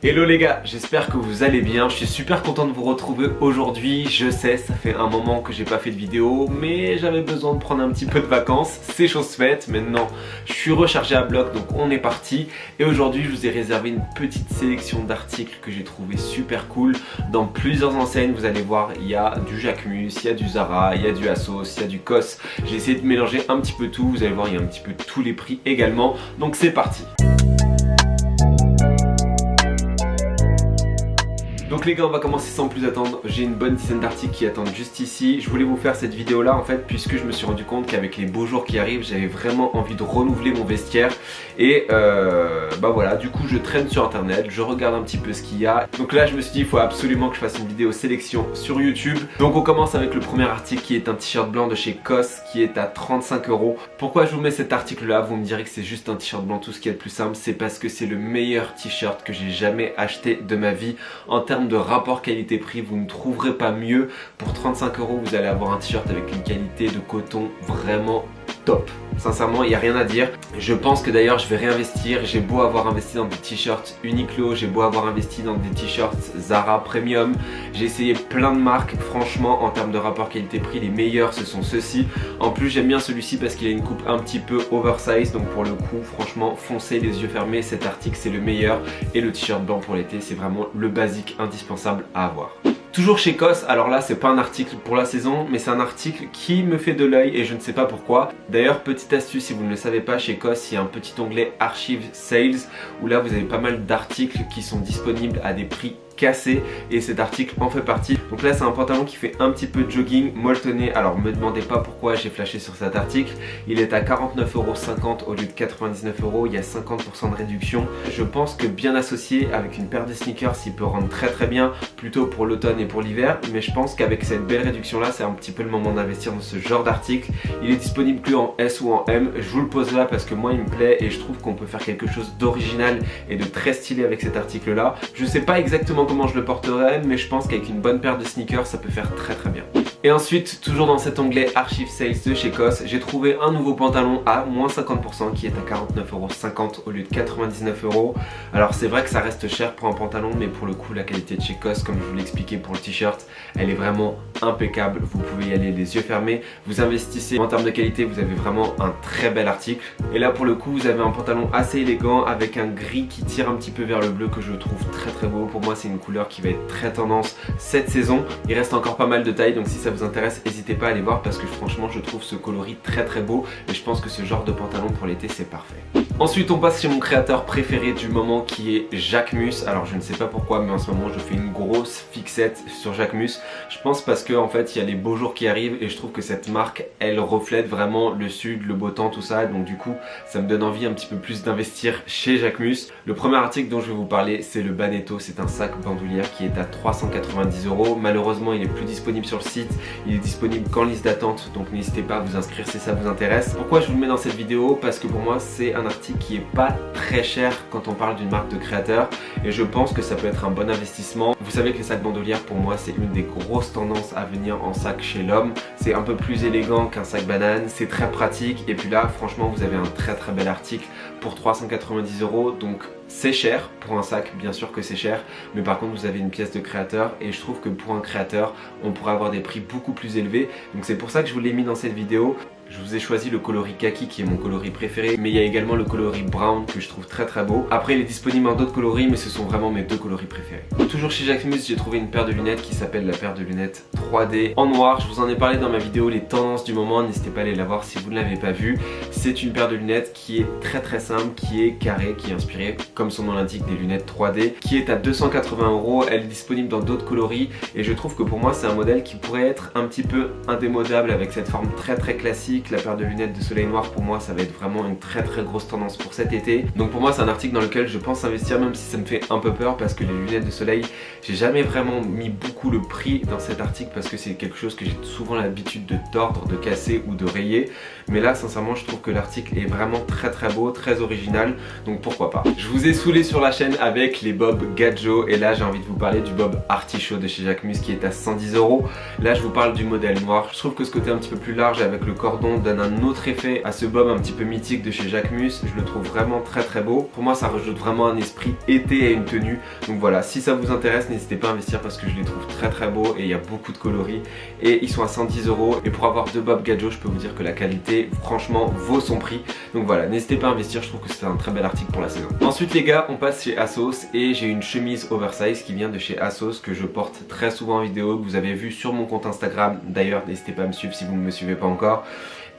Hello les gars, j'espère que vous allez bien, je suis super content de vous retrouver aujourd'hui. Je sais, ça fait un moment que j'ai pas fait de vidéo, mais j'avais besoin de prendre un petit peu de vacances, c'est chose faite. Maintenant je suis rechargé à bloc, donc on est parti. Et aujourd'hui je vous ai réservé une petite sélection d'articles que j'ai trouvé super cool. Dans plusieurs enseignes, vous allez voir, il y a du Jacquemus, il y a du Zara, il y a du ASOS, il y a du COS. J'ai essayé de mélanger un petit peu tout, vous allez voir, il y a un petit peu tous les prix également. Donc c'est parti. Donc les gars, on va commencer sans plus attendre. J'ai une bonne dizaine d'articles qui attendent juste ici. Je voulais vous faire cette vidéo là en fait puisque je me suis rendu compte qu'avec les beaux jours qui arrivent, j'avais vraiment envie de renouveler mon vestiaire. Et bah voilà, du coup je traîne sur internet, je regarde un petit peu ce qu'il y a. Donc là je me suis dit il faut absolument que je fasse une vidéo sélection sur YouTube. Donc on commence avec le premier article qui est un t-shirt blanc de chez COS qui est à 35 €. Pourquoi je vous mets cet article là? Vous me direz que c'est juste un t-shirt blanc, tout ce qui est le plus simple. C'est parce que c'est le meilleur t-shirt que j'ai jamais acheté de ma vie. En termes de rapport qualité-prix, vous ne trouverez pas mieux. Pour 35 €, vous allez avoir un t-shirt avec une qualité de coton vraiment top. Sincèrement, il n'y a rien à dire. Je pense que d'ailleurs je vais réinvestir. J'ai beau avoir investi dans des t-shirts Uniqlo, j'ai beau avoir investi dans des t-shirts Zara Premium. J'ai essayé plein de marques. Franchement, en termes de rapport qualité-prix, les meilleurs ce sont ceux-ci. En plus, j'aime bien celui-ci parce qu'il a une coupe un petit peu oversize. Donc pour le coup, franchement, foncez les yeux fermés. Cet article, c'est le meilleur. Et le t-shirt blanc pour l'été, c'est vraiment le basique indispensable à avoir. Toujours chez COS, alors là c'est pas un article pour la saison, mais c'est un article qui me fait de l'œil et je ne sais pas pourquoi. D'ailleurs, petite astuce, si vous ne le savez pas, chez COS il y a un petit onglet Archive Sales où là vous avez pas mal d'articles qui sont disponibles à des prix cassé et cet article en fait partie. Donc là c'est un pantalon qui fait un petit peu jogging molletonné. Alors me demandez pas pourquoi j'ai flashé sur cet article. Il est à 49,50 € au lieu de 99 €. Il y a 50% de réduction. Je pense que bien associé avec une paire de sneakers, il peut rendre très bien, plutôt pour l'automne et pour l'hiver. Mais je pense qu'avec cette belle réduction là, c'est un petit peu le moment d'investir dans ce genre d'article. Il est disponible que en S ou en M. Je vous le pose là parce que moi il me plaît et je trouve qu'on peut faire quelque chose d'original et de très stylé avec cet article là. Je sais pas exactement comment je le porterai, mais je pense qu'avec une bonne paire de sneakers ça peut faire très bien. Et ensuite, toujours dans cet onglet Archive Sales de chez COS, j'ai trouvé un nouveau pantalon à moins 50% qui est à 49,50 € au lieu de 99 €. Alors c'est vrai que ça reste cher pour un pantalon, mais pour le coup la qualité de chez COS, comme je vous l'ai expliqué pour le t-shirt, elle est vraiment impeccable. Vous pouvez y aller les yeux fermés. Vous investissez en termes de qualité, vous avez vraiment un très bel article. Et là pour le coup vous avez un pantalon assez élégant avec un gris qui tire un petit peu vers le bleu que je trouve très beau. Pour moi c'est une couleur qui va être très tendance cette saison. Il reste encore pas mal de tailles, donc si ça vous intéresse, n'hésitez pas à aller voir parce que franchement je trouve ce coloris très beau et je pense que ce genre de pantalon pour l'été c'est parfait. Ensuite on passe chez mon créateur préféré du moment qui est Jacquemus. Alors je ne sais pas pourquoi, mais en ce moment je fais une grosse fixette sur Jacquemus. Je pense parce que en fait il y a les beaux jours qui arrivent et je trouve que cette marque elle reflète vraiment le sud, le beau temps, tout ça. Donc du coup ça me donne envie un petit peu plus d'investir chez Jacquemus. Le premier article dont je vais vous parler c'est le Banetto. C'est un sac bandoulière qui est à 390 €. Malheureusement il est plus disponible sur le site. Il est disponible qu'en liste d'attente, donc n'hésitez pas à vous inscrire si ça vous intéresse. Pourquoi je vous le mets dans cette vidéo? Parce que pour moi c'est un article qui est pas très cher quand on parle d'une marque de créateur et je pense que ça peut être un bon investissement. Vous savez que les sacs bandoulières pour moi c'est une des grosses tendances à venir en sac chez l'homme. C'est un peu plus élégant qu'un sac banane, c'est très pratique et puis là franchement vous avez un très bel article pour 390 €, donc c'est cher pour un sac, bien sûr que c'est cher, mais par contre vous avez une pièce de créateur et je trouve que pour un créateur on pourrait avoir des prix beaucoup plus élevés. Donc c'est pour ça que je vous l'ai mis dans cette vidéo. Je vous ai choisi le coloris kaki qui est mon coloris préféré, mais il y a également le coloris brown que je trouve très beau. Après il est disponible en d'autres coloris, mais ce sont vraiment mes deux coloris préférés. Toujours chez Jacquemus, j'ai trouvé une paire de lunettes qui s'appelle la paire de lunettes 3D en noir. Je vous en ai parlé dans ma vidéo les tendances du moment, n'hésitez pas à aller la voir si vous ne l'avez pas vue. C'est une paire de lunettes qui est très simple, qui est carrée, qui est inspirée comme son nom l'indique des lunettes 3D, qui est à 280 €. Elle est disponible dans d'autres coloris et je trouve que pour moi c'est un modèle qui pourrait être un petit peu indémodable avec cette forme très classique. La paire de lunettes de soleil noir pour moi ça va être vraiment une très grosse tendance pour cet été. Donc pour moi c'est un article dans lequel je pense investir, même si ça me fait un peu peur parce que les lunettes de soleil, j'ai jamais vraiment mis beaucoup le prix dans cet article parce que c'est quelque chose que j'ai souvent l'habitude de tordre, de casser ou de rayer. Mais là sincèrement je trouve que l'article est vraiment très beau, très original, donc pourquoi pas. Je vous ai saoulé sur la chaîne avec les bobs Gadjo et là j'ai envie de vous parler du bob Artichaut de chez Jacquemus qui est à 110 €. Là je vous parle du modèle noir. Je trouve que ce côté un petit peu plus large avec le cordon pardon, donne un autre effet à ce bob un petit peu mythique de chez Jacquemus. Je le trouve vraiment très beau. Pour moi ça rajoute vraiment un esprit été à une tenue. Donc voilà, si ça vous intéresse, n'hésitez pas à investir parce que je les trouve très beaux et il y a beaucoup de coloris. Et ils sont à 110 €. Et pour avoir deux Bob Gadjo, je peux vous dire que la qualité franchement vaut son prix. Donc voilà, n'hésitez pas à investir, je trouve que c'est un très bel article pour la saison. Ensuite les gars, on passe chez ASOS et j'ai une chemise oversize qui vient de chez ASOS que je porte très souvent en vidéo, que vous avez vu sur mon compte Instagram. D'ailleurs, n'hésitez pas à me suivre si vous ne me suivez pas encore.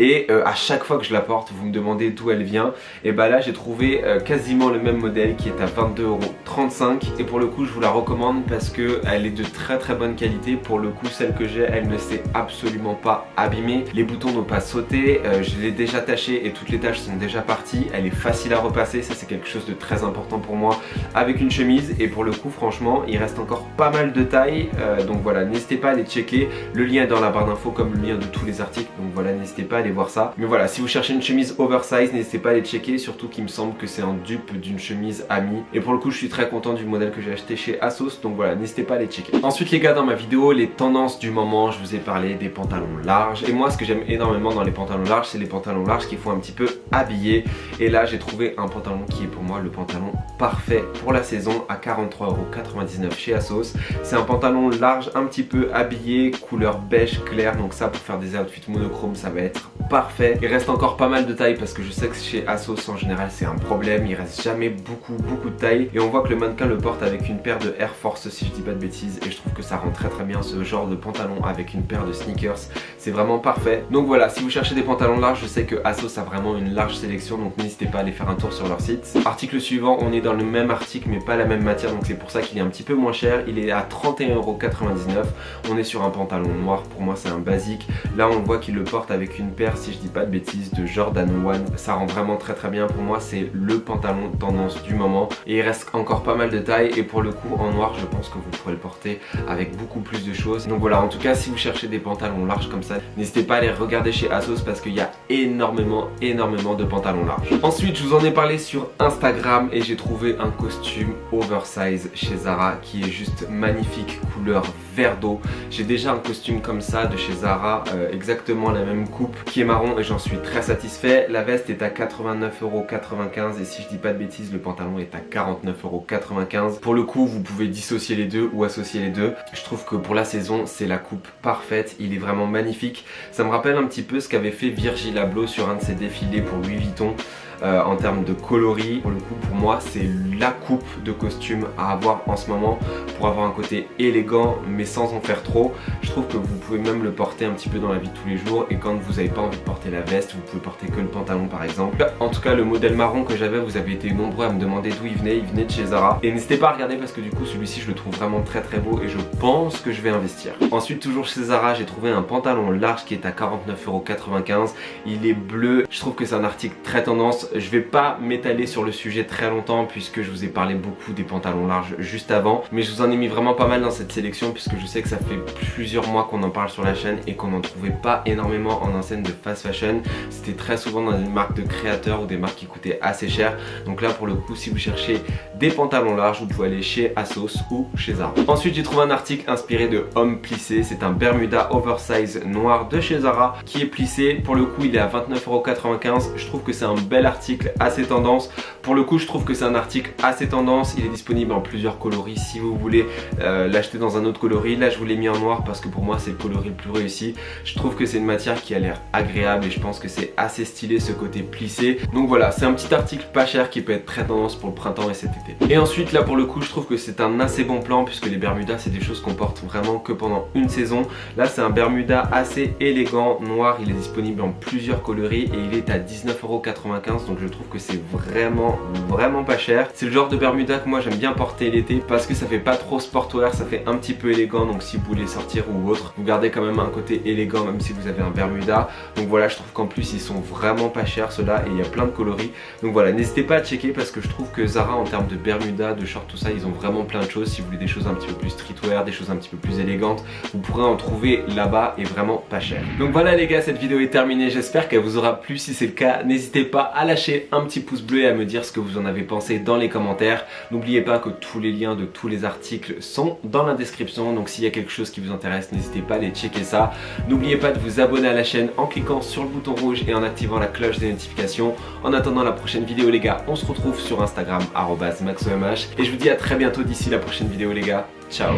Et à chaque fois que je la porte, vous me demandez d'où elle vient. Et bah là j'ai trouvé quasiment le même modèle qui est à 22,35 €. Et pour le coup je vous la recommande parce que elle est de très bonne qualité. Pour le coup celle que j'ai, elle ne s'est absolument pas abîmée. Les boutons n'ont pas sauté, je l'ai déjà taché et toutes les taches sont déjà parties. Elle est facile à repasser, ça c'est quelque chose de très important pour moi avec une chemise. Et pour le coup franchement il reste encore pas mal de taille. Donc voilà, n'hésitez pas à aller checker. Le lien est dans la barre d'infos comme le lien de tous les articles. Donc voilà, n'hésitez pas à aller voir ça. Mais voilà, si vous cherchez une chemise oversize, n'hésitez pas à aller checker, surtout qu'il me semble que c'est un dupe d'une chemise Ami. Et pour le coup je suis très content du modèle que j'ai acheté chez ASOS, donc voilà, n'hésitez pas à aller checker. Ensuite les gars, dans ma vidéo les tendances du moment, je vous ai parlé des pantalons larges. Et moi ce que j'aime énormément dans les pantalons larges, c'est les pantalons larges qui font un petit peu habiller. Et là j'ai trouvé un pantalon qui est pour moi le pantalon parfait pour la saison à 43,99 € chez ASOS. C'est un pantalon large un petit peu habillé, couleur beige clair, donc ça pour faire des outfits monochromes ça va être parfait. Il reste encore pas mal de taille parce que je sais que chez ASOS en général c'est un problème, il reste jamais beaucoup de taille. Et on voit que le mannequin le porte avec une paire de Air Force si je dis pas de bêtises, et je trouve que ça rend très bien ce genre de pantalon avec une paire de sneakers, c'est vraiment parfait. Donc voilà, si vous cherchez des pantalons larges, je sais que ASOS a vraiment une large sélection, donc n'hésitez pas à aller faire un tour sur leur site. Article suivant, on est dans le même article mais pas la même matière, donc c'est pour ça qu'il est un petit peu moins cher. Il est à 31,99 €. On est sur un pantalon noir, pour moi c'est un basique. Là on voit qu'il le porte avec une paire, si je dis pas de bêtises, de Jordan 1. Ça rend vraiment très bien. Pour moi c'est le pantalon tendance du moment et il reste encore pas mal de taille. Et pour le coup en noir je pense que vous pourrez le porter avec beaucoup plus de choses. Donc voilà, en tout cas si vous cherchez des pantalons larges comme ça, n'hésitez pas à aller regarder chez ASOS parce qu'il y a énormément de pantalons larges. Ensuite je vous en ai parlé sur Instagram et j'ai trouvé un costume oversize chez Zara qui est juste magnifique, couleur vert d'eau. J'ai déjà un costume comme ça de chez Zara, exactement la même coupe, qui est marron et j'en suis très satisfait. La veste est à 89,95 € et si je dis pas de bêtises le pantalon est à 49,95 €. Pour le coup vous pouvez dissocier les deux ou associer les deux. Je trouve que pour la saison c'est la coupe parfaite, il est vraiment magnifique. Ça me rappelle un petit peu ce qu'avait fait Virgil Abloh sur un de ses défilés pour Louis Vuitton. En termes de coloris, pour le coup pour moi c'est la coupe de costume à avoir en ce moment pour avoir un côté élégant mais sans en faire trop. Je trouve que vous pouvez même le porter un petit peu dans la vie de tous les jours et quand vous n'avez pas envie de porter la veste, vous pouvez porter que le pantalon par exemple. En tout cas le modèle marron que j'avais, vous avez été nombreux à me demander d'où il venait de chez Zara. Et n'hésitez pas à regarder parce que du coup celui-ci je le trouve vraiment très beau et je pense que je vais investir. Ensuite toujours chez Zara j'ai trouvé un pantalon large qui est à 49,95 €. Il est bleu, je trouve que c'est un article très tendance. Je vais pas m'étaler sur le sujet très longtemps puisque je vous ai parlé beaucoup des pantalons larges juste avant, mais je vous en ai mis vraiment pas mal dans cette sélection puisque je sais que ça fait plusieurs mois qu'on en parle sur la chaîne et qu'on n'en trouvait pas énormément en enseigne de fast fashion. C'était très souvent dans des marques de créateurs ou des marques qui coûtaient assez cher. Donc là pour le coup si vous cherchez des pantalons larges vous pouvez aller chez ASOS ou chez Zara. Ensuite j'ai trouvé un article inspiré de homme plissé. C'est un Bermuda oversize noir de chez Zara qui est plissé. Pour le coup il est à 29,95 €. Je trouve que c'est un bel article assez tendance. Pour le coup je trouve que c'est un article assez tendance. Il est disponible en plusieurs coloris si vous voulez l'acheter dans un autre coloris. Là je vous l'ai mis en noir parce que pour moi c'est le coloris le plus réussi. Je trouve que c'est une matière qui a l'air agréable et je pense que c'est assez stylé ce côté plissé. Donc voilà, c'est un petit article pas cher qui peut être très tendance pour le printemps et cet été. Et ensuite là pour le coup je trouve que c'est un assez bon plan puisque les Bermudas c'est des choses qu'on porte vraiment que pendant une saison. Là c'est un Bermuda assez élégant, noir, il est disponible en plusieurs coloris et il est à 19,95 €. Donc je trouve que c'est vraiment pas cher. C'est le genre de Bermuda que moi j'aime bien porter l'été parce que ça fait pas trop sportwear, ça fait un petit peu élégant. Donc si vous voulez sortir ou autre, vous gardez quand même un côté élégant même si vous avez un Bermuda. Donc voilà, je trouve qu'en plus ils sont vraiment pas chers ceux-là et il y a plein de coloris. Donc voilà, n'hésitez pas à checker parce que je trouve que Zara en termes de Bermuda, de short, tout ça, ils ont vraiment plein de choses. Si vous voulez des choses un petit peu plus streetwear, des choses un petit peu plus élégantes, vous pourrez en trouver là-bas et vraiment pas cher. Donc voilà les gars, cette vidéo est terminée. J'espère qu'elle vous aura plu. Si c'est le cas, n'hésitez pas à la lâcher un petit pouce bleu et à me dire ce que vous en avez pensé dans les commentaires. N'oubliez pas que tous les liens de tous les articles sont dans la description, donc s'il y a quelque chose qui vous intéresse, n'hésitez pas à aller checker ça. N'oubliez pas de vous abonner à la chaîne en cliquant sur le bouton rouge et en activant la cloche des notifications. En attendant la prochaine vidéo les gars, on se retrouve sur Instagram @maxomh et je vous dis à très bientôt d'ici la prochaine vidéo les gars. Ciao.